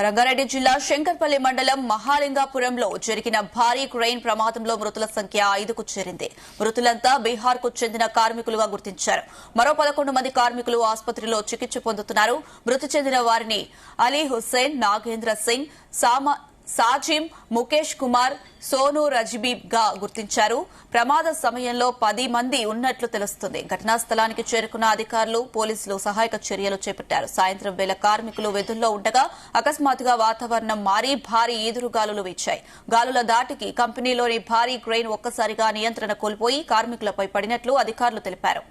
రంగారెడ్డి జిల్లా శంకర్పల్లి మండలం మహాలింగాపురంలో జరిగిన భారీ క్రెయిన్ ప్రమాదంలో మృతుల సంఖ్య 5కు చేరింది. మృతులంతా బీహార్కు చెందిన కార్మికులుగా గుర్తించారు. మరో 11 మంది కార్మికులు ఆసుపత్రిలో చికిత్స పొందుతున్నారు. మృతి చెందిన వారిని అలీ హుస్సేన్, నాగేంద్ర సింగ్, సాజిం, ముఖేష్ కుమార్, సోను రజ్బీబ్ గా గుర్తించారు. ప్రమాద సమయంలో 10 మంది ఉన్నట్లు తెలుస్తుంది. ఘటనా స్థలానికి చేరుకున్న అధికారులు, పోలీసులు సహాయక చర్యలు చేపట్టారు. సాయంత్రం వేళ కార్మికులు విధుల్లో ఉండగా అకస్మాత్తుగా వాతావరణం మారి భారీ ఈదురుగాలులు వీచాయి. గాలుల దాటికి కంపెనీలోని భారీ క్రెయిన్ ఒక్కసారిగా నియంత్రణ కోల్పోయి కార్మికులపై పడినట్లు అధికారులు తెలిపారు.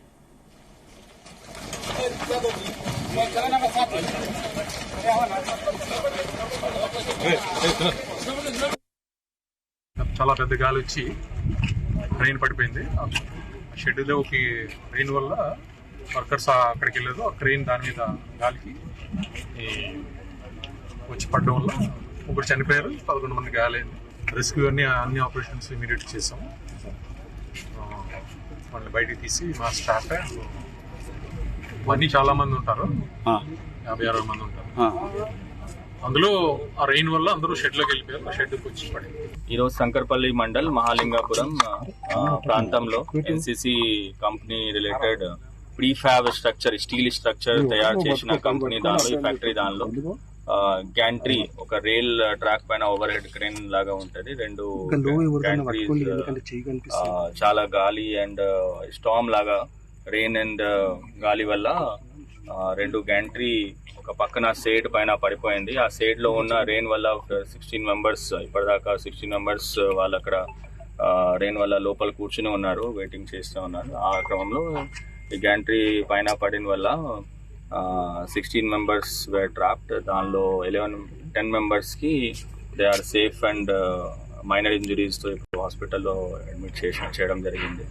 చాలా పెద్ద గాలి వచ్చి ట్రైన్ పడిపోయింది. షెడ్యూల్లోకి ట్రైన్ వల్ల వర్కర్స్ అక్కడికి వెళ్ళలేదు. ఆ క్రెయిన్ దాని మీద గాలికి వచ్చి పడడం వల్ల ఒకరు చనిపోయారు, 11 మంది గాలైంది. రెస్క్యూ అన్ని ఆపరేషన్స్ ఇమీడియట్ చేసాము. వాళ్ళని బయటికి తీసి మా స్టాఫ్ అన్నీ చాలా మంది ఉంటారు, 50-60 మంది ఉంటారు. అందులో ఆ రెయిన్ వల్ల అందరూ షెడ్లోకి వెళ్ళిపోయారు. షెడ్కి వచ్చి పడింది. ఈరోజు శంకర్పల్లి మండల్ మహాలింగాపురం ప్రాంతంలో NCC company related prefab structure, steel structure తయారు చేసిన కంపెనీ దానిలో, ఈ ఫ్యాక్టరీ దానిలో గ్యాంట్రీ, ఒక రైల్ ట్రాక్ పైన ఓవర్ హెడ్ క్రేన్ లాగా ఉంటది. 2 గ్యాంట్రీస్ చాలా గాలి అండ్ స్టార్మ్ లాగా, రెయిన్ అండ్ గాలి వల్ల 2 గ్యాంట్రీ ఒక పక్కన షేడ్ పైన పడిపోయింది. ఆ షేడ్ లో ఉన్న రెయిన్ వల్ల 16 మెంబర్స్, ఇప్పటిదాకా 16 మెంబర్స్ వాళ్ళు అక్కడ రెయిన్ వల్ల లోపల కూర్చుని ఉన్నారు, వెయిటింగ్ చేస్తూ ఉన్నారు. ఆ క్రమంలో ఈ గ్యాంట్రీ పైన పడిన వల్ల 16 మెంబర్స్ వేర్ ట్రాప్డ్. దానిలో 10 మెంబర్స్ కి they are safe and minor injuries తో ఇప్పుడు హాస్పిటల్లో అడ్మిట్ చేయడం జరిగింది.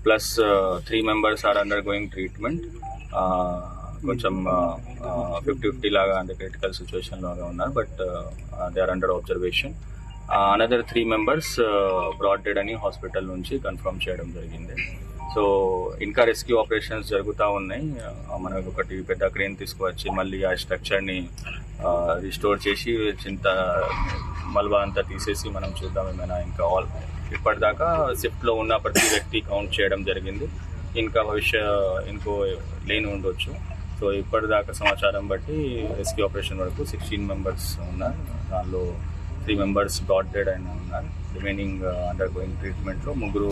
Plus 3 members are undergoing treatment. కొంచెం 50-50 లాగా, అంటే క్రిటికల్ సిచ్యువేషన్ లాగా ఉన్నారు, but they are under observation. Another 3 members brought dead అని హాస్పిటల్ నుంచి కన్ఫర్మ్ చేయడం జరిగింది. సో ఇంకా రెస్క్యూ ఆపరేషన్స్ జరుగుతూ ఉన్నాయి. మనకు ఒకటి పెద్ద క్రేన్ తీసుకువచ్చి మళ్ళీ ఆ స్ట్రక్చర్ని రిస్టోర్ చేసి మల్బా అంతా తీసేసి మనం చూద్దాం ఏమైనా ఇంకా ఇప్పటిదాకా షిఫ్ట్లో ఉన్న ప్రతి వ్యక్తి కౌంట్ చేయడం జరిగింది. ఇంకా ఇంకో లేని ఉండొచ్చు. సో ఇప్పటిదాకా సమాచారం బట్టి రెస్క్యూ ఆపరేషన్ వరకు 16 మెంబర్స్ ఉన్నారు. దానిలో 3 మెంబర్స్ బ్రాడ్ డెడ్ అయినా ఉన్నారు. Remaining under going ట్రీట్మెంట్లో 3